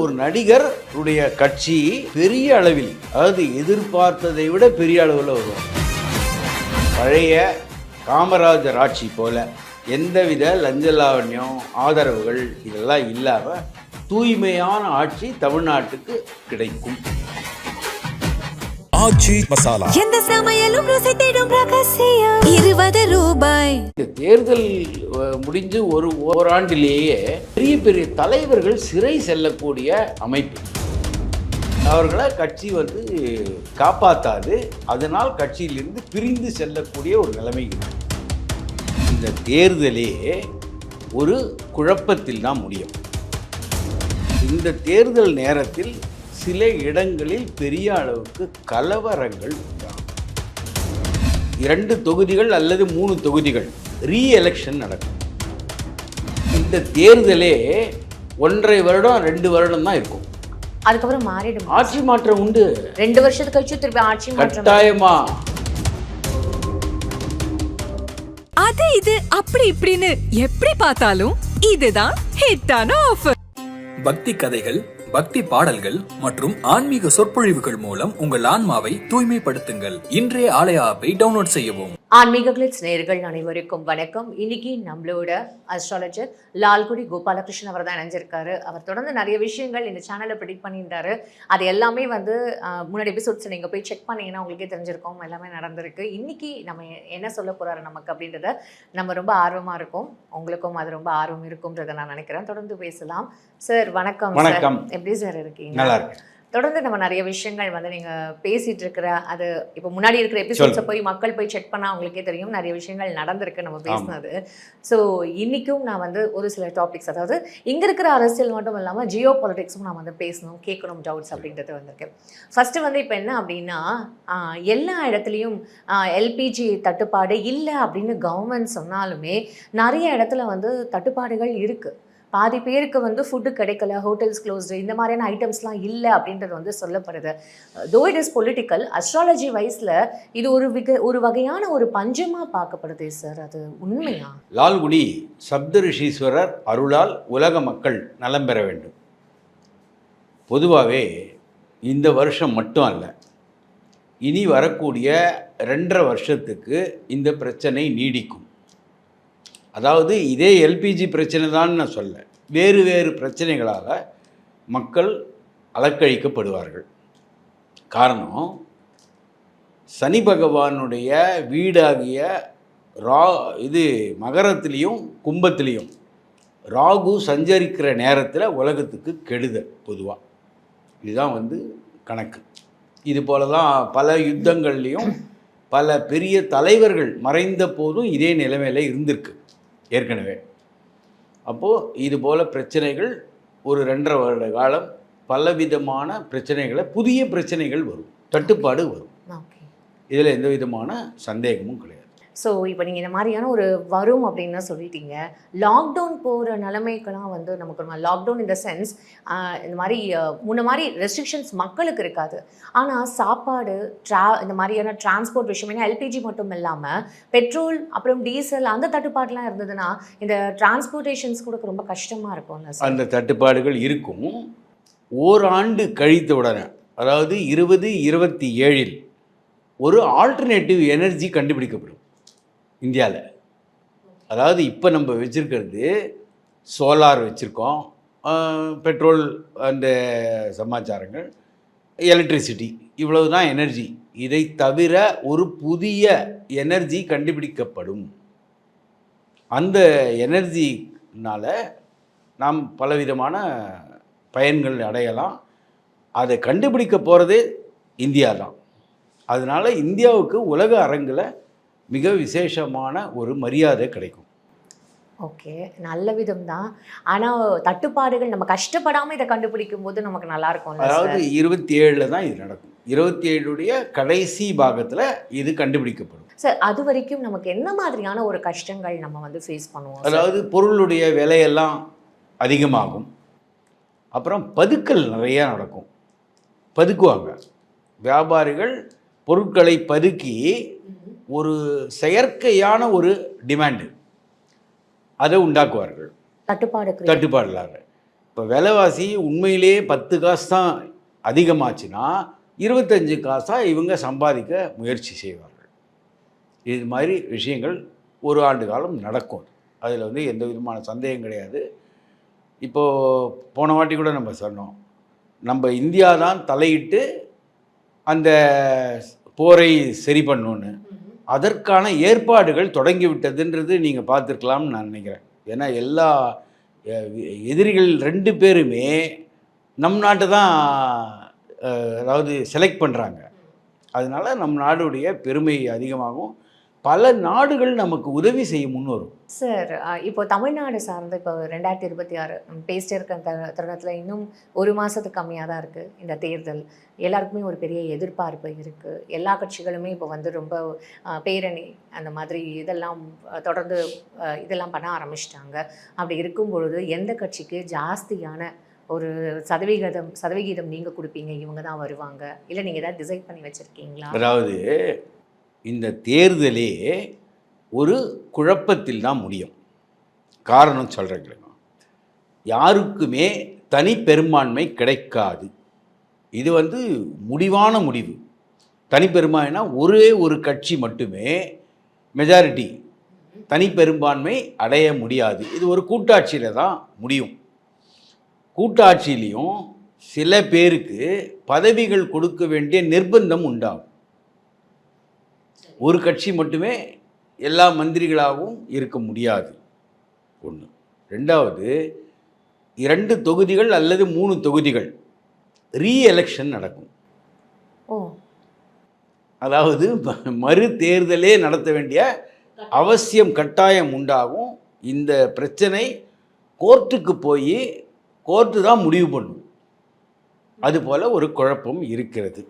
ஒரு நடிகர் உடைய கட்சி பெரிய அளவில், அதாவது எதிர்பார்த்ததை விட பெரிய அளவில் வரும். பழைய காமராஜர் ஆட்சி போல எந்தவித லஞ்ச லாவண்யம் ஆதரவுகள் இதெல்லாம் இல்லாமல் தூய்மையான ஆட்சி தமிழ்நாட்டுக்கு கிடைக்கும். ஆச்சி மசாலா, எந்த சமையலும் ருசி தேடும் ரகசியம். 20 ரூபாய். இந்த தேர்தல் முடிஞ்சு ஓராண்டிலேயே பெரிய பெரிய தலைவர்கள் சிறை செல்லக்கூடிய அமைப்பு. அவர்களை கட்சி காப்பாற்றாது, அதனால் கட்சியிலிருந்து பிரிந்து செல்லக்கூடிய ஒரு நிலைமை. இந்த தேர்தலே ஒரு குழப்பத்தில் தான் முடியும். இந்த தேர்தல் நேரத்தில் சில இடங்களில் பெரிய அளவுக்கு கலவரங்கள் உண்டாகும். 2 தொகுதிகள் அல்லது 3 தொகுதிகள் ரீஎலெக்ஷன் நடக்கும். இந்த தேர்தலே 1.5 வருடம் 2 வருடம் தான் இருக்கும். அதுக்கப்புறம் மாறிடும். ஆட்சி மாற்றம் உண்டு. 2 வருஷத்துக்கு கழிச்சு திருப்பி ஆட்சி மாற்றம் கட்டாயமா. அது இது அப்படி இப்படின்னு எப்படி பார்த்தாலும் இதுதான் ஹிட்டான ஆஃபர். பக்தி கதைகள், பக்தி பாடல்கள் மற்றும் ஆன்மீக சொற்பொழிவுகள் மூலம் உங்கள் ஆன்மாவை தூய்மைப்படுத்துங்கள். இன்றைய ஆலய ஆப்பை டவுன்லோட் செய்யவும். ஆன்மீக கிளிட்ஸ் நேயர்கள் அனைவருக்கும் வணக்கம். இன்னைக்கு நம்மளோட அஸ்ட்ராலஜர் லால்குடி கோபாலகிருஷ்ணன் அவர் தான் இணைஞ்சிருக்காரு. அவர் தொடர்ந்து நிறைய விஷயங்கள் இந்த சேனலில் ப்ரெடிக்ட் பண்ணியிருந்தாரு. அது எல்லாமே முன்னாடி எபிசோட்ஸ் நீங்கள் போய் செக் பண்ணீங்கன்னா உங்களுக்கே தெரிஞ்சிருக்கோம், எல்லாமே நடந்திருக்கு. இன்னைக்கு நம்ம என்ன சொல்ல போறாரு நமக்கு அப்படின்றத நம்ம ரொம்ப ஆர்வமாக இருக்கும். உங்களுக்கும் அது ரொம்ப ஆர்வம் இருக்கும்ன்றதை நான் நினைக்கிறேன். தொடர்ந்து பேசலாம். சார் வணக்கம். வணக்கம். எப்படி சார் இருக்கீங்க? நல்லா இருக்கு. தொடர்ந்து நம்ம நிறைய விஷயங்கள் நீங்கள் பேசிகிட்டு இருக்கிற அது இப்போ முன்னாடி இருக்கிற எபிசோட்ஸை போய் மக்கள் போய் செக் பண்ணால் அவங்களுக்கே தெரியும் நிறைய விஷயங்கள் நடந்திருக்கு நம்ம பேசினது. ஸோ இன்றைக்கும் நான் ஒரு சில டாபிக்ஸ், அதாவது இங்கே இருக்கிற அரசியல் மட்டும் இல்லாமல் ஜியோ பாலிட்டிக்ஸும் நான் பேசணும், கேட்கணும் டவுட்ஸ் அப்படின்றது வந்திருக்கேன். ஃபஸ்ட்டு இப்போ என்ன அப்படின்னா, எல்லா இடத்துலையும் எல்பிஜி தட்டுப்பாடு இல்லை அப்படின்னு கவர்மெண்ட் சொன்னாலுமே நிறைய இடத்துல தட்டுப்பாடுகள் இருக்குது. பாதி பேருக்கு ஃபுட்டு கிடைக்கல, ஹோட்டல்ஸ் க்ளோஸ்டு, இந்த மாதிரியான ஐட்டம்ஸ்லாம் இல்லை அப்படின்றது சொல்லப்படுது. Though it is political, astrology வைஸில் இது ஒரு வகையான ஒரு பஞ்சமாக பார்க்கப்படுது சார். அது உண்மையா? லால்குடி சப்தரிஷீஸ்வரர் அருளால் உலக மக்கள் நலம் பெற வேண்டும். பொதுவாகவே இந்த வருஷம் மட்டும் அல்ல, இனி வரக்கூடிய 2.5 வருஷத்துக்கு இந்த பிரச்சனை நீடிக்கும். அதாவது இதே எல்பிஜி பிரச்சனை தான் நான் சொல்ல, வேறு வேறு பிரச்சனைகளால் மக்கள் அலக்கழிக்கப்படுவார்கள். காரணம், சனி பகவானுடைய வீடாகிய மகரத்திலையும் கும்பத்திலையும் ராகு சஞ்சரிக்கிற நேரத்தில் உலகத்துக்கு கெடுதல் பொதுவாக. இதுதான் கணக்கு. இது போல தான் பல யுத்தங்கள்லேயும் பல பெரிய தலைவர்கள் மறைந்த போதும் இதே நிலைமையில் இருந்திருக்கு ஏற்கனவே. அப்போது இது போல் பிரச்சனைகள் ஒரு 2.5 வருட காலம் பலவிதமான பிரச்சனைகளை, புதிய பிரச்சனைகள் வரும், தட்டுப்பாடு வரும். இதில் எந்த விதமான சந்தேகமும் கிடையாது. ஸோ இப்போ நீங்கள் இந்த மாதிரியான ஒரு வரும் அப்படின்னு தான் சொல்லிட்டீங்க. லாக்டவுன் போகிற நிலைமைக்கெல்லாம் நமக்கு லாக்டவுன் இந்த சென்ஸ் இந்த மாதிரி முன்ன மாதிரி ரெஸ்ட்ரிக்ஷன்ஸ் மக்களுக்கு இருக்காது. ஆனால் சாப்பாடு, இந்த மாதிரியான டிரான்ஸ்போர்ட் விஷயம், ஏன்னா எல்பிஜி மட்டும் இல்லாமல் பெட்ரோல் அப்புறம் டீசல் அந்த தட்டுப்பாடுலாம் இருந்ததுன்னா இந்த டிரான்ஸ்போர்ட்டேஷன்ஸ் கூட ரொம்ப கஷ்டமாக இருக்கும்ல சார்? அந்த தட்டுப்பாடுகள் இருக்கும். ஓராண்டு கழித்த உடனே, அதாவது 2027 ஒரு ஆல்டர்னேட்டிவ் எனர்ஜி கண்டுபிடிக்கப்படும் இந்தியாவில். அதாவது இப்போ நம்ம வச்சுருக்கிறது சோலார் வச்சுருக்கோம், பெட்ரோல், அந்த சமாச்சாரங்கள், எலக்ட்ரிசிட்டி, இவ்வளவு தான் எனர்ஜி. இதை தவிர ஒரு புதிய எனர்ஜி கண்டுபிடிக்கப்படும். அந்த எனர்ஜினால் நாம் பலவிதமான பயன்கள் அடையலாம். அதை கண்டுபிடிக்க போகிறதே இந்தியா தான். அதனால் இந்தியாவுக்கு உலக அரங்கில் மிக விசேஷமான ஒரு மரியாதை கிடைக்கும். ஓகே, நல்ல விதம் தான். ஆனால் தட்டுப்பாடுகள் நம்ம கஷ்டப்படாமல் இதை கண்டுபிடிக்கும் போது நமக்கு நல்லாயிருக்கும். அதாவது 27 தான் இது நடக்கும். 27 கடைசி பாகத்தில் இது கண்டுபிடிக்கப்படும். சார், அது வரைக்கும் நமக்கு என்ன மாதிரியான ஒரு கஷ்டங்கள் நம்ம ஃபேஸ் பண்ணுவோம்? அதாவது பொருளுடைய விலையெல்லாம் அதிகமாகும். அப்புறம் பதுக்கல் நிறையா நடக்கும். பதுக்குவாங்க வியாபாரிகள், பொருட்களை பதுக்கி ஒரு செயற்கையான ஒரு டிமாண்டு அதை உண்டாக்குவார்கள். தட்டுப்பாடு இல்லாத. இப்போ விலைவாசி உண்மையிலேயே 10 காசு தான் அதிகமாச்சுன்னா 25 காசாக இவங்க சம்பாதிக்க முயற்சி செய்வார்கள். இது மாதிரி விஷயங்கள் ஒரு ஆண்டு காலம் நடக்கும். அதில் வந்து எந்த விதமான சந்தேகம் கிடையாது. இப்போது போன வாட்டி கூட நம்ம சொன்னோம், நம்ம இந்தியா தான் தலையிட்டு அந்த போரை சரி பண்ணணுன்னு. அதற்கான ஏற்பாடுகள் தொடங்கிவிட்டதுன்றது நீங்கள் பார்த்துருக்கலாம்னு நான் நினைக்கிறேன். ஏன்னா எல்லா எதிரிகள் 2 பேருமே நம் நாட்டை தான் அதாவது செலக்ட் பண்ணுறாங்க. அதனால் நம் நாடுடைய பெருமை அதிகமாகும். பல நாடுகள் நமக்கு உதவி செய்ய முன்வரும். சார், இப்போ தமிழ்நாடு சார்ந்து இப்போ 2026 பேசிட்டு இருக்க தருணத்தில் இன்னும் 1 மாதத்துக்கு கம்மியாக தான் இருக்குது இந்த தேர்தல். எல்லாருக்குமே ஒரு பெரிய எதிர்பார்ப்பு இருக்குது. எல்லா கட்சிகளுமே இப்போ வந்து ரொம்ப பேரணி அந்த மாதிரி இதெல்லாம் தொடர்ந்து இதெல்லாம் பண்ண ஆரம்பிச்சிட்டாங்க. அப்படி இருக்கும் பொழுது எந்த கட்சிக்கு ஜாஸ்தியான ஒரு சதவிகிதம் நீங்கள் கொடுப்பீங்க, இவங்க தான் வருவாங்க, இல்லை நீங்கள் ஏதாவது டிசைட் பண்ணி வச்சுருக்கீங்களா? அதாவது இந்த தேர்தலே ஒரு குழப்பத்தில் தான் முடியும். காரணம் சொல்கிறேங்க, யாருக்குமே தனி பெரும்பான்மை கிடைக்காது. இது வந்து முடிவான முடிவு. தனி பெரும்பான்மைனா ஒரே ஒரு கட்சி மட்டுமே மெஜாரிட்டி தனி பெரும்பான்மை அடைய முடியாது. இது ஒரு கூட்டாட்சியில் தான் முடியும். கூட்டாட்சியிலையும் சில பேருக்கு பதவிகள் கொடுக்க வேண்டிய நிர்பந்தம் உண்டாகும். ஒரு கட்சி மட்டுமே எல்லா மந்திரிகளாகவும் இருக்க முடியாது. ஒன்று. ரெண்டாவது, 2 தொகுதிகள் அல்லது 3 தொகுதிகள் ரீஎலெக்ஷன் நடக்கும். அதாவது மறு தேர்தலே நடத்த வேண்டிய அவசியம் கட்டாயம் உண்டாகும். இந்த பிரச்சனை கோர்ட்டுக்கு போய் கோர்ட்டு தான் முடிவு பண்ணும். அதுபோல் ஒரு குழப்பம் இருக்கிறது.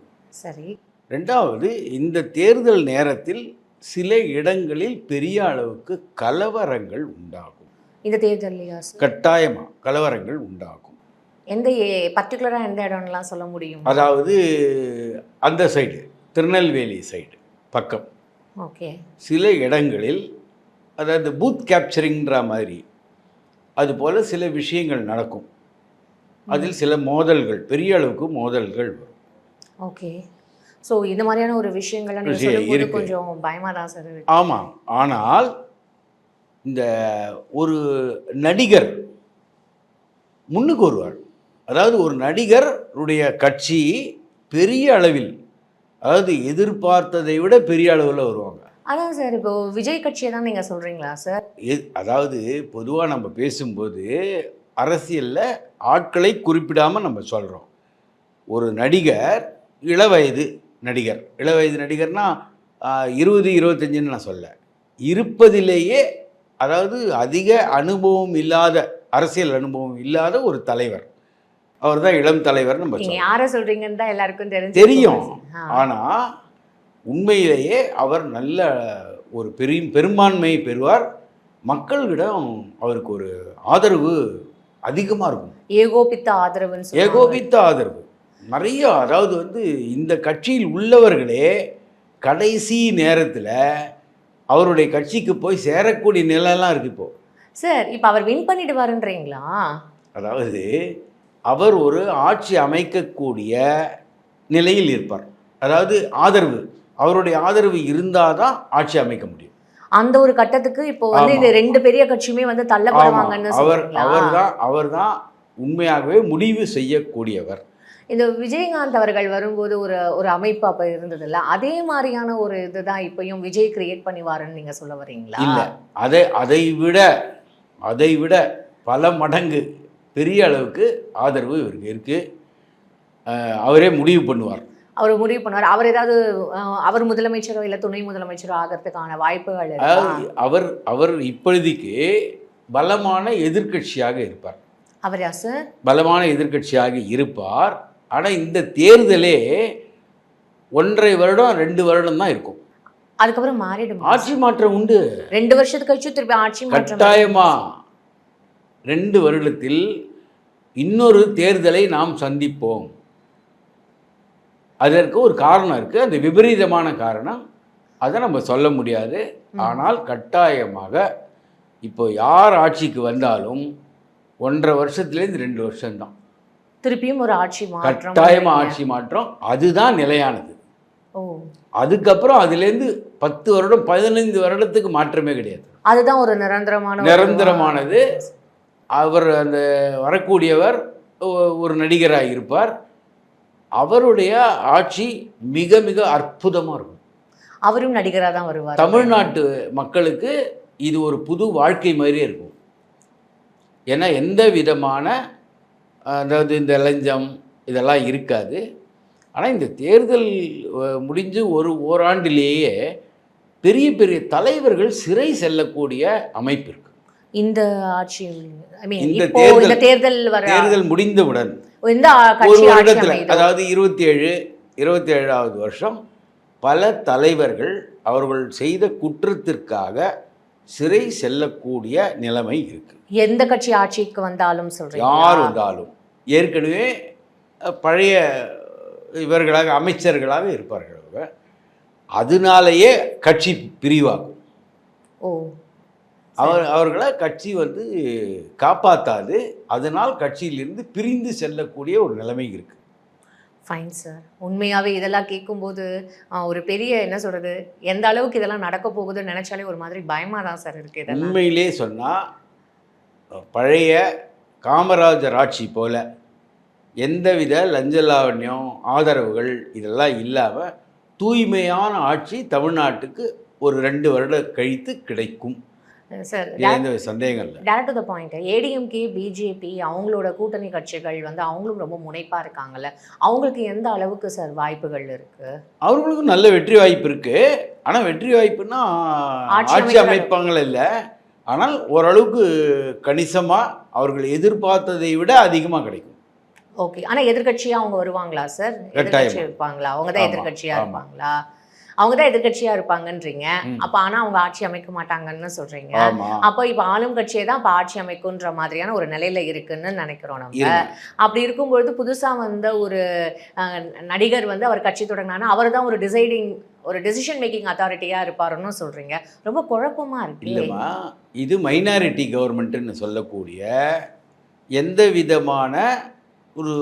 சரி. ரெண்டாவது, இந்த தேர்தல் நேரத்தில் சில இடங்களில் பெரிய அளவுக்கு கலவரங்கள் உண்டாகும். இந்த தேர்தல்லையா? கட்டாயமாக கலவரங்கள் உண்டாகும். எந்த பர்டிகுலராக எந்த இடம்லாம் சொல்ல முடியும்? அதாவது அந்த சைடு, திருநெல்வேலி சைடு பக்கம் ஓகே, சில இடங்களில் அதாவது பூத் கேப்சரிங்கிற மாதிரி அதுபோல் சில விஷயங்கள் நடக்கும். அதில் சில மோதல்கள், பெரிய அளவுக்கு மோதல்கள் வரும். ஓகே. ஸோ இந்த மாதிரியான ஒரு விஷயங்கள்லாம் நீங்கள் சொல்லும்போது கொஞ்சம் பயமாக தான் சார் இருக்கு. ஆமாம். ஆனால் இந்த ஒரு நடிகர் முன்னுக்கு வருவார். அதாவது ஒரு நடிகருடைய கட்சி பெரிய அளவில், அதாவது எதிர்பார்த்ததை விட பெரிய அளவில் வருவாங்க. அதான் சார், இப்போ விஜய் கட்சியை தான் நீங்கள் சொல்கிறீங்களா சார்? அதாவது பொதுவாக நம்ம பேசும்போது அரசியலில் ஆட்களை குறிப்பிடாமல் நம்ம சொல்கிறோம். ஒரு நடிகர், இளவயது நடிகர்னா 20-25ன்னு நான் சொல்ல, இருப்பதிலேயே அதாவது அதிக அனுபவம் இல்லாத, அரசியல் அனுபவம் இல்லாத ஒரு தலைவர். அவர் தான் இளம் தலைவர். நம்ம யாரை சொல்கிறீங்கன்னு தான் எல்லாருக்கும் தெரியும். ஆனால் உண்மையிலேயே அவர் நல்ல ஒரு பெரும்பான்மையை பெறுவார். மக்களிடம் அவருக்கு ஒரு ஆதரவு அதிகமாக இருக்கும். ஏகோபித்த ஆதரவு நிறைய. அதாவது வந்து இந்த கட்சியில் உள்ளவர்களே கடைசி நேரத்தில் அவருடைய கட்சிக்கு போய் சேரக்கூடிய நிலையெல்லாம் இருக்குது இப்போ. சார், இப்போ அவர் வின் பண்ணிடுவாருன்றீங்களா? அதாவது அவர் ஒரு ஆட்சி அமைக்கக்கூடிய நிலையில் இருப்பார். அதாவது ஆதரவு, அவருடைய ஆதரவு இருந்தால் தான் ஆட்சி அமைக்க முடியும். அந்த ஒரு கட்டத்துக்கு இப்போ வந்து இந்த 2 பெரிய கட்சியுமே வந்து தள்ளப்படுவாங்கன்னு அவர் தான் உண்மையாகவே முடிவு செய்யக்கூடியவர். இந்த விஜயகாந்த் அவர்கள் வரும்போது ஒரு அமைப்பு அப்போ இருந்ததில்ல, அதே மாதிரியான ஒரு இதுதான் இப்பயும் விஜய் கிரியேட் பண்ணிவாருன்னு நீங்கள் சொல்ல வரீங்களா? இல்லை, அதை விட பல மடங்கு பெரிய அளவுக்கு ஆதரவு இவருக்கு இருக்குது. அவரே முடிவு பண்ணுவார். அவர் ஏதாவது அவர் முதலமைச்சரோ இல்லை துணை முதலமைச்சரோ ஆகிறதுக்கான வாய்ப்புகள்? அவர் இப்பொழுதைக்கு பலமான எதிர்க்கட்சியாக இருப்பார். அவரா சார்? பலமான எதிர்க்கட்சியாக இருப்பார். ஆனால் இந்த தேர்தலே 1.5 வருடம் 2 வருடம் தான் இருக்கும். அதுக்கப்புறம் மாறிடும். ஆட்சி மாற்றம் உண்டு. 2 வருஷத்துக்கு கழிச்சு திருப்பி ஆட்சி மாற்றம் கட்டாயமா. 2 வருடத்தில் இன்னொரு தேர்தலை நாம் சந்திப்போம். அதற்கு ஒரு காரணம் இருக்குது. அந்த விபரீதமான காரணம் அதை நம்ம சொல்ல முடியாது. ஆனால் கட்டாயமாக இப்போ யார் ஆட்சிக்கு வந்தாலும் 1.5 வருஷத்துலேருந்து 2 வருஷம்தான். திருப்பியும் ஒரு ஆட்சி மாற்றம். கட்டாயமாக ஆட்சி மாற்றம், அதுதான் நிலையானது. ஓ, அதுக்கப்புறம் அதுலேருந்து 10 வருடம் 15 வருடத்துக்கு மாற்றமே கிடையாது. அதுதான் ஒரு நிரந்தரமானது. அவர் அந்த வரக்கூடியவர் ஒரு நடிகராக இருப்பார். அவருடைய ஆட்சி மிக மிக அற்புதமாக இருக்கும். அவரும் நடிகராக தான் வருவார். தமிழ்நாட்டு மக்களுக்கு இது ஒரு புது வாழ்க்கை மாதிரியே இருக்கும். ஏன்னா எந்த விதமான அதாவது இந்த லஞ்சம் இதெல்லாம் இருக்காது. ஆனால் இந்த தேர்தல் முடிஞ்சு ஓராண்டிலேயே பெரிய பெரிய தலைவர்கள் சிறை செல்லக்கூடிய அமைப்பு இருக்கு. இந்த ஆட்சி இந்த தேர்தல் முடிந்தவுடன் இந்த ஒரு வருடத்தில், அதாவது 27வது வருஷம் பல தலைவர்கள் அவர்கள் செய்த குற்றத்திற்காக சிறை செல்லக்கூடிய நிலைமை இருக்கு. எந்த கட்சி ஆட்சிக்கு வந்தாலும் சொல்றீங்க, யார் வந்தாலும் ஏற்கனவே பழைய இவர்களாக அமைச்சர்களாக இருப்பார்கள். அதனாலேயே கட்சி பிரிவாகும். ஓ, அவர்களை கட்சி காப்பாற்றாது. அதனால் கட்சியிலிருந்து பிரிந்து செல்லக்கூடிய ஒரு நிலைமை இருக்கு. Fine sir. உண்மையாகவே இதெல்லாம் கேட்கும்போது ஒரு பெரிய என்ன சொல்கிறது, எந்த அளவுக்கு இதெல்லாம் நடக்க போகுதுன்னு நினச்சாலே ஒரு மாதிரி பயமாக தான் சார் இருக்குது. உண்மையிலே சொன்னால் பழைய காமராஜர் ஆட்சி போல எந்தவித லஞ்ச லாவண்யம் ஆதரவுகள் இதெல்லாம் இல்லாமல் தூய்மையான ஆட்சி தமிழ்நாட்டுக்கு ஒரு 2 வருடம் கழித்து கிடைக்கும் சார். சந்தேகம் இல்லை. Direct to the point. ADMK, BJP அவங்களோட கூட்டணி கட்சிகள் அவங்களும் ரொம்ப முனைப்பாக இருக்காங்கல்ல, அவங்களுக்கு எந்த அளவுக்கு சார் வாய்ப்புகள் இருக்கு? அவர்களுக்கும் நல்ல வெற்றி வாய்ப்பு இருக்கு. ஆனால் வெற்றி வாய்ப்புன்னா ஆட்சி அமைப்பாங்கள் இல்லை. ஆனால் ஓரளவுக்கு கணிசமாக அவர்கள் எதிர்பார்த்ததை விட அதிகமாக கிடைக்கும். ஓகே. ஆனால் எதிர்கட்சியாக அவங்க வருவாங்களா சார்? எதிர்கட்சி இருப்பாங்களா? அவங்க தான் எதிர்கட்சியாக இருப்பாங்களா? அவங்க தான் எதிர்கட்சியா இருப்பாங்கன்றீங்க. அப்ப ஆனா அவங்க ஆட்சி அமைக்க மாட்டாங்கன்னு சொல்றீங்க. அப்போ இப்ப ஆளும் கட்சியே தான் இப்ப ஆட்சி அமைக்கும்ன்ற மாதிரியான ஒரு நிலையில இருக்குன்னு நினைக்கிறோம் நம்ம. அப்படி இருக்கும்பொழுது புதுசா ஒரு நடிகர் அவர் கட்சி தொடங்கினா அவர் தான் ஒரு டிசிஷன் மேக்கிங் அத்தாரிட்டியா இருப்பாருன்னு சொல்றீங்க. ரொம்ப குழப்பமா இருக்கு. இல்லைம்மா, இது மைனாரிட்டி கவர்மெண்ட்னு சொல்லக்கூடிய எந்த விதமான ஒரு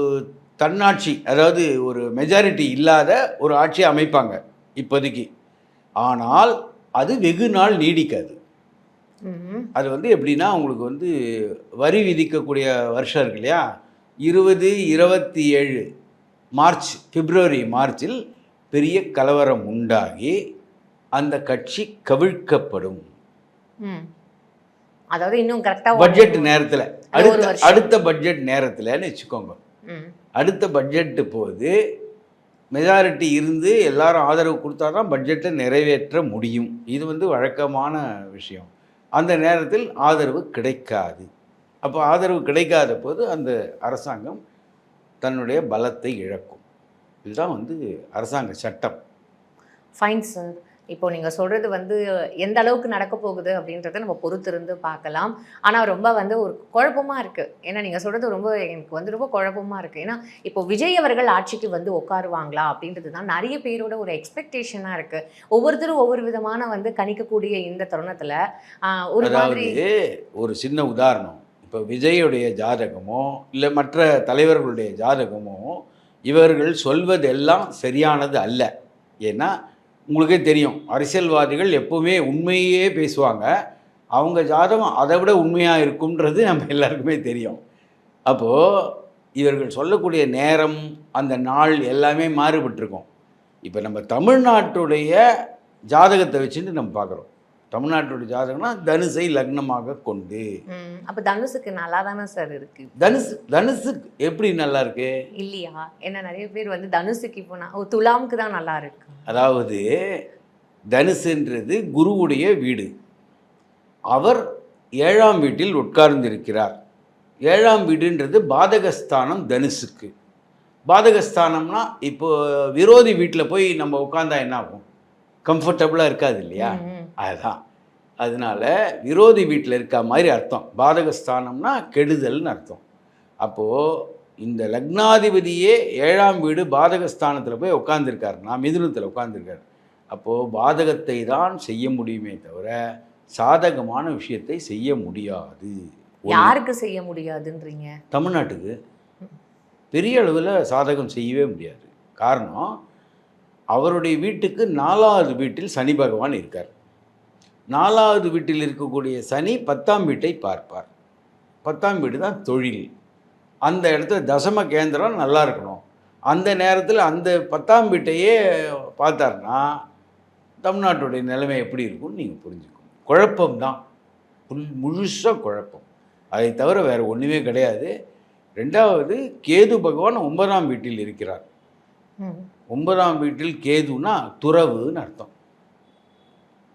தன்னாட்சி, அதாவது ஒரு மெஜாரிட்டி இல்லாத ஒரு ஆட்சியை அமைப்பாங்க இப்போதைக்கு. ஆனால் அது வெகு நாள் நீடிக்காது. அது எப்படின்னா உங்களுக்கு வரி விதிக்கக்கூடிய வருஷம் இருக்கு இல்லையா, 2027 மார்ச், பிப்ரவரி மார்ச்சில் பெரிய கலவரம் உண்டாகி அந்த கட்சி கவிழ்க்கப்படும். அதாவது இன்னும் கரெக்டா பட்ஜெட் நேரத்தில், அடுத்த பட்ஜெட் நேரத்தில்னு வச்சுக்கோங்க. அடுத்த பட்ஜெட்டு போது மெஜாரிட்டி இருந்து எல்லாரும் ஆதரவு கொடுத்தா தான் பட்ஜெட்டை நிறைவேற்ற முடியும். இது வழக்கமான விஷயம். அந்த நேரத்தில் ஆதரவு கிடைக்காது. அப்போ ஆதரவு கிடைக்காத போது அந்த அரசாங்கம் தன்னுடைய பலத்தை இழக்கும். இதுதான் அரசாங்க சட்டம். Fine sir. இப்போ நீங்கள் சொல்கிறது எந்த அளவுக்கு நடக்க போகுது அப்படின்றத நம்ம பொறுத்திருந்து பார்க்கலாம். ஆனால் ரொம்ப ஒரு குழப்பமாக இருக்குது. ஏன்னா நீங்கள் சொல்கிறது ரொம்ப எனக்கு ரொம்ப குழப்பமாக இருக்குது. ஏன்னா இப்போ விஜய் அவர்கள் ஆட்சிக்கு உட்காருவாங்களா அப்படின்றது தான் நிறைய பேரோட ஒரு எக்ஸ்பெக்டேஷனாக இருக்குது. ஒவ்வொருத்தரும் ஒவ்வொரு விதமான கணிக்கக்கூடிய இந்த தருணத்தில் ஒரு மாதிரி ஒரு சின்ன உதாரணம். இப்போ விஜயுடைய ஜாதகமோ இல்லை மற்ற தலைவர்களுடைய ஜாதகமோ இவர்கள் சொல்வதெல்லாம் சரியானது அல்ல. ஏன்னா உங்களுக்கே தெரியும், அரசியல்வாதிகள் எப்போவுமே உண்மையே பேசுவாங்க. அவங்க ஜாதகம் அதை விட உண்மையாக இருக்கும்ன்றது நம்ம எல்லாருக்குமே தெரியும். அப்போது இவர்கள் சொல்லக்கூடிய நேரம், அந்த நாள் எல்லாமே மாறுபட்டிருக்கும். இப்போ நம்ம தமிழ்நாட்டுடைய ஜாதகத்தை வச்சுட்டு நம்ம பார்க்குறோம். தமிழ்நாட்டுடைய ஜாதகம்னா தனுசை லக்னமாக கொண்டு. அப்போ தனுசுக்கு நல்லா தானே சார் இருக்கு? தனுசுக்கு எப்படி நல்லா இருக்கு இல்லையா? ஏன்னா நிறைய பேர் தனுசுக்கு இப்போ துலாமுக்கு தான் நல்லா இருக்கு. அதாவது தனுசுன்றது குருவுடைய வீடு. அவர் 7ஆம் வீட்டில் உட்கார்ந்திருக்கிறார். 7ஆம் வீடுன்றது பாதகஸ்தானம் தனுசுக்கு. பாதகஸ்தானம்னா இப்போ விரோதி வீட்டில் போய் நம்ம உட்கார்ந்தா என்ன ஆகும்? கம்ஃபர்டபுளாக இருக்காது இல்லையா? அதுதான். அதனால விரோதி வீட்டில் இருக்க மாதிரி அர்த்தம். பாதகஸ்தானம்னா கெடுதல்னு அர்த்தம். அப்போது இந்த லக்னாதிபதியே 7ஆம் வீடு பாதகஸ்தானத்தில் போய் உட்காந்துருக்காருன்னா, மிதுனத்தில் உட்காந்துருக்காரு. அப்போது பாதகத்தை தான் செய்ய முடியுமே தவிர சாதகமான விஷயத்தை செய்ய முடியாது. யாருக்கு செய்ய முடியாதுன்றீங்க? தமிழ்நாட்டுக்கு பெரிய அளவில் சாதகம் செய்யவே முடியாது. காரணம், அவருடைய வீட்டுக்கு 4வது வீட்டில் சனி பகவான் இருக்கார். 4வது வீட்டில் இருக்கக்கூடிய சனி 10ஆம் வீட்டை பார்ப்பார். 10ஆம் வீடு தான் தொழில். அந்த இடத்துல தசம கேந்திரம் நல்லா இருக்கணும். அந்த நேரத்தில் அந்த 10ஆம் வீட்டையே பார்த்தாருன்னா தமிழ்நாட்டுடைய நிலைமை எப்படி இருக்கும்னு நீங்கள் புரிஞ்சுக்கணும். குழப்பம்தான், முழுசாக குழப்பம். அதை தவிர வேறு ஒன்றுமே கிடையாது. 2வது, கேது பகவான் 9ஆம் வீட்டில் இருக்கிறார். 9ஆம் வீட்டில் கேதுன்னா துறவுன்னு அர்த்தம்.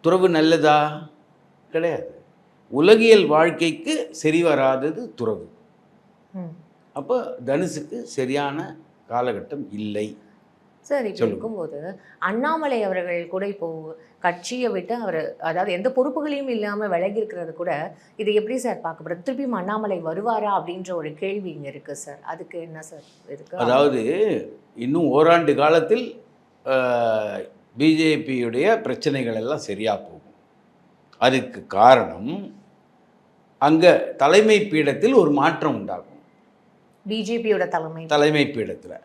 துறவு நல்லதா? கிடையாது. உலகியல் வாழ்க்கைக்கு சரி வராதது துறவு. அப்போ தனுசுக்கு சரியான காலகட்டம் இல்லை. சார், இப்போ இருக்கும்போது அண்ணாமலை அவர்கள் கூட இப்போ கட்சியை விட்டு அவர், அதாவது எந்த பொறுப்புகளையும் இல்லாமல் விலகி இருக்கிறது கூட, இது எப்படி சார் பார்க்கப்படுது? திருப்பியும் அண்ணாமலை வருவாரா அப்படின்ற ஒரு கேள்வி இங்கே இருக்குது சார். அதுக்கு என்ன சார் இருக்கு? அதாவது இன்னும் ஓராண்டு காலத்தில் பிஜேபியுடைய பிரச்சனைகள் எல்லாம் சரியாக போகும். அதுக்கு காரணம், அங்கே தலைமை பீடத்தில் ஒரு மாற்றம் உண்டாகும். பிஜேபியோட தலைமை பீடத்தில்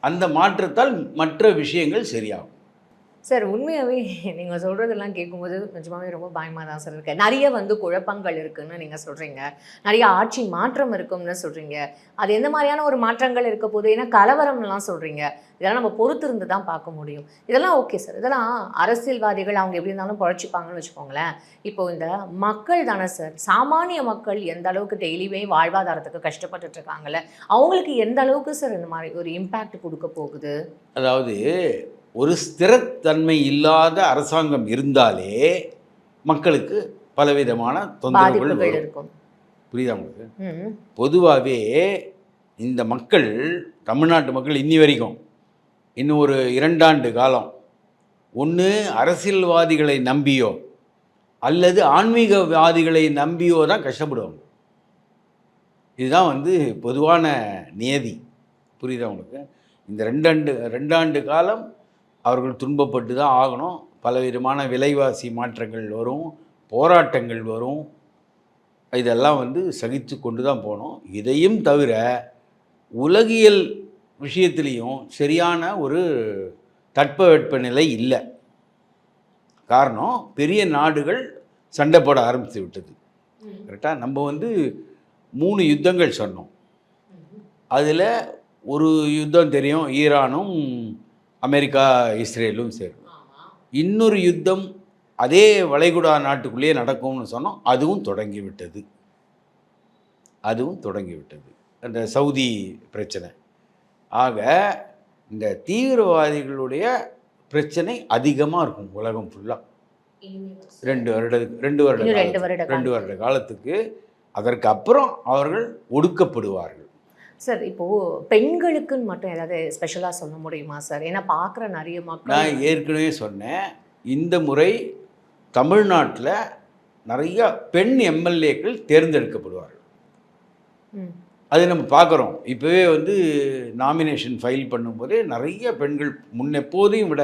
அந்த மாற்றத்தால் மற்ற விஷயங்கள் சரியாகும். சார், உண்மையாகவே நீங்கள் சொல்கிறதெல்லாம் கேட்கும்போது நிஜமாவே ரொம்ப பயமாக தான் சார் இருக்குது. நிறைய குழப்பங்கள் இருக்குதுன்னு நீங்கள் சொல்கிறீங்க, நிறைய ஆட்சி மாற்றம் இருக்கும்னு சொல்கிறீங்க. அது எந்த மாதிரியான ஒரு மாற்றங்கள் இருக்க போது? ஏன்னா கலவரம்லாம் சொல்கிறீங்க. இதெல்லாம் நம்ம பொறுத்து இருந்து தான் பார்க்க முடியும். இதெல்லாம் ஓகே சார், இதெல்லாம் அரசியல்வாதிகள் அவங்க எப்படி இருந்தாலும் குழைச்சிப்பாங்கன்னு வச்சுக்கோங்களேன். இப்போ இந்த மக்கள் தானே சார், சாமானிய மக்கள் எந்த அளவுக்கு டெய்லியுமே வாழ்வாதாரத்துக்கு கஷ்டப்பட்டுட்டு இருக்காங்கல்ல, அவங்களுக்கு எந்த அளவுக்கு சார் இந்த மாதிரி ஒரு இம்பேக்ட் கொடுக்க போகுது? அதாவது ஒரு ஸ்திரத்தன்மை இல்லாத அரசாங்கம் இருந்தாலே மக்களுக்கு பலவிதமான தொந்தரவுகள் இருக்கும். புரியுதா உங்களுக்கு? பொதுவாகவே இந்த மக்கள், தமிழ்நாட்டு மக்கள் இன்னி வரைக்கும் இன்னும் ஒரு 2 ஆண்டு காலம் ஒன்று அரசியல்வாதிகளை நம்பியோ அல்லது ஆன்மீகவாதிகளை நம்பியோ தான் கஷ்டப்படுவாங்க. இதுதான் பொதுவான நியதி. புரியுதா உங்களுக்கு? இந்த 2 ஆண்டு காலம் அவர்கள் துன்பப்பட்டு தான் ஆகணும். பலவிதமான விலைவாசி மாற்றங்கள் வரும், போராட்டங்கள் வரும். இதெல்லாம் சகித்து கொண்டு தான் போகணும். இதையும் தவிர உலகியல் விஷயத்துலேயும் சரியான ஒரு தட்பவெட்பநிலை இல்லை. காரணம், பெரிய நாடுகள் சண்டை போட ஆரம்பித்து விட்டது. கரெக்டாக? நம்ம 3 யுத்தங்கள் சொன்னோம். அதில் ஒரு யுத்தம் தெரியும், ஈரானும் அமெரிக்கா இஸ்ரேலும் சேரும். இன்னொரு யுத்தம் அதே வளைகுடா நாட்டுக்குள்ளேயே நடக்கும்னு சொன்னோம். அதுவும் தொடங்கிவிட்டது. அந்த சவுதி பிரச்சனை. ஆக இந்த தீவிரவாதிகளுடைய பிரச்சனை அதிகமாக இருக்கும் உலகம் ஃபுல்லாக. 2 வருட காலத்துக்கு. அதற்கு அப்புறம் அவர்கள் ஒடுக்கப்படுவார்கள். சார், இப்போது பெண்களுக்குன்னு மட்டும் ஏதாவது ஸ்பெஷலாக சொல்ல முடியுமா சார்? ஏன்னா பார்க்குற நிறைய மக்கள், நான் ஏற்கனவே சொன்னேன், இந்த முறை தமிழ்நாட்டில் நிறைய பெண் எம்எல்ஏக்கள் தேர்ந்தெடுக்கப்படுவார்கள். அது நம்ம பார்க்குறோம். இப்போவே நாமினேஷன் ஃபைல் பண்ணும்போதே நிறைய பெண்கள் முன்னெப்போதையும் விட.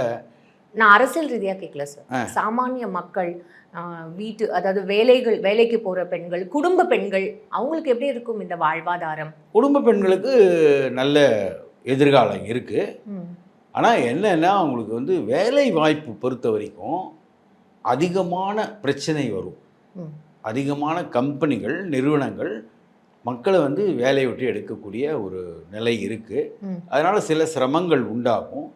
நான் அரசியல் ரீதியாக கேட்கல சார், சாமானிய மக்கள், அதாவது வேலைக்கு போகிற பெண்கள், குடும்ப பெண்கள், அவங்களுக்கு எப்படி இருக்கும் இந்த வாழ்வாதாரம்? குடும்ப பெண்களுக்கு நல்ல எதிர்காலம் இருக்குது. ஆனால் என்னென்னா, அவங்களுக்கு வேலை வாய்ப்பு பொறுத்த வரைக்கும் அதிகமான பிரச்சனை வரும். அதிகமான கம்பெனிகள், நிறுவனங்கள் மக்களை வேலையை விட்டு எடுக்கக்கூடிய ஒரு நிலை இருக்குது. அதனால் சில சிரமங்கள் உண்டாகும்.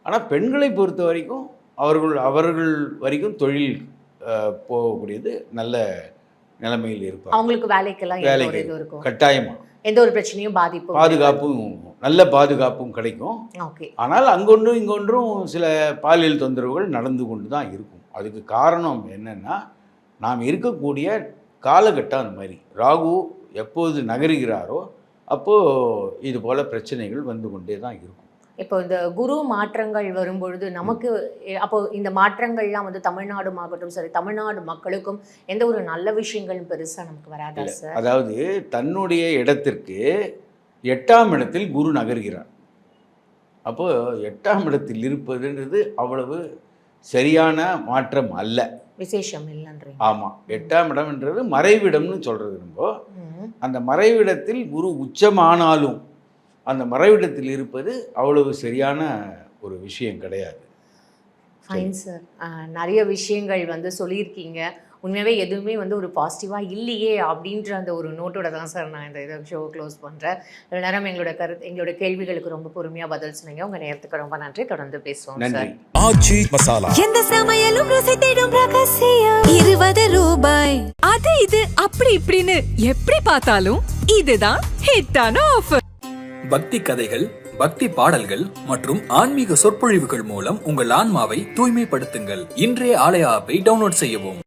ஆனால் பெண்களை பொறுத்த வரைக்கும் அவர்கள் வரைக்கும் தொழில் போகக்கூடியது நல்ல நிலைமையில் இருப்பாங்க. அவங்களுக்கு வேலைக்கு கட்டாயமாக எந்த ஒரு பிரச்சனையும் பாதுகாப்பும், நல்ல பாதுகாப்பும் கிடைக்கும். ஆனால் அங்கொன்றும் இங்கொன்றும் சில பாலியல் தொந்தரவுகள் நடந்து கொண்டு தான் இருக்கும். அதுக்கு காரணம் என்னென்னா, நாம் இருக்கக்கூடிய காலகட்டம் அந்த மாதிரி. ராகு எப்போது நகருகிறாரோ அப்போது இது போல் பிரச்சனைகள் வந்து கொண்டே தான் இருக்கும். இப்போ இந்த குரு மாற்றங்கள் வரும்பொழுது நமக்கு அப்போ இந்த மாற்றங்கள்லாம் தமிழ்நாடுமாகட்டும் சரி, தமிழ்நாடு மக்களுக்கும் எந்த ஒரு நல்ல விஷயங்களும் பெருசாக நமக்கு வராதா சார்? அதாவது தன்னுடைய இடத்திற்கு 8ஆம் இடத்தில் குரு நகர்கிறார். அப்போது 8ஆம் இடத்தில் இருப்பதுன்றது அவ்வளவு சரியான மாற்றம் அல்ல. விசேஷம் இல்லைன்றீங்க. ஆமாம், 8ஆம் இடம்ன்றது மறைவிடம்னு சொல்கிறது. நம்ம ம். அந்த மறைவிடத்தில் குரு உச்சமானாலும் அந்த மறைவிடத்தில் இருப்பது அவ்வளவு சரியான ஒரு விஷயம் கிடையாது. Fine sir. நிறைய விஷயங்கள் வந்து சொல்லியிருக்கீங்க. உண்மையாகவே எதுவுமே வந்து ஒரு பாசிட்டிவாக இல்லையே அப்படின்ற அந்த ஒரு நோட்டோட தான் சார் நான் இந்த இதை ஷோ க்ளோஸ் பண்ணுறேன். இவ்வளோ நேரம் எங்களோட கேள்விகளுக்கு ரொம்ப பொறுமையாக பதில் சொன்னீங்க. உங்கள் நேரத்துக்கு ரொம்ப நன்றி. தொடர்ந்து பேசுவோம் நன்றி. சார். ஆச்சி மசாலா எந்த சமையலும் ருசி தேடும் ரகசியம் 20 ரூபாய். அது இது அப்படி இப்படின்னு எப்படி பார்த்தாலும் இதுதான் ஹிட்டான ஆஃபர். பக்தி கதைகள், பக்தி பாடல்கள் மற்றும் ஆன்மீக சொற்பொழிவுகள் மூலம் உங்கள் ஆன்மாவை தூய்மைப்படுத்துங்கள். இன்றைய ஆலய ஆப்பை டவுன்லோட் செய்யவும்.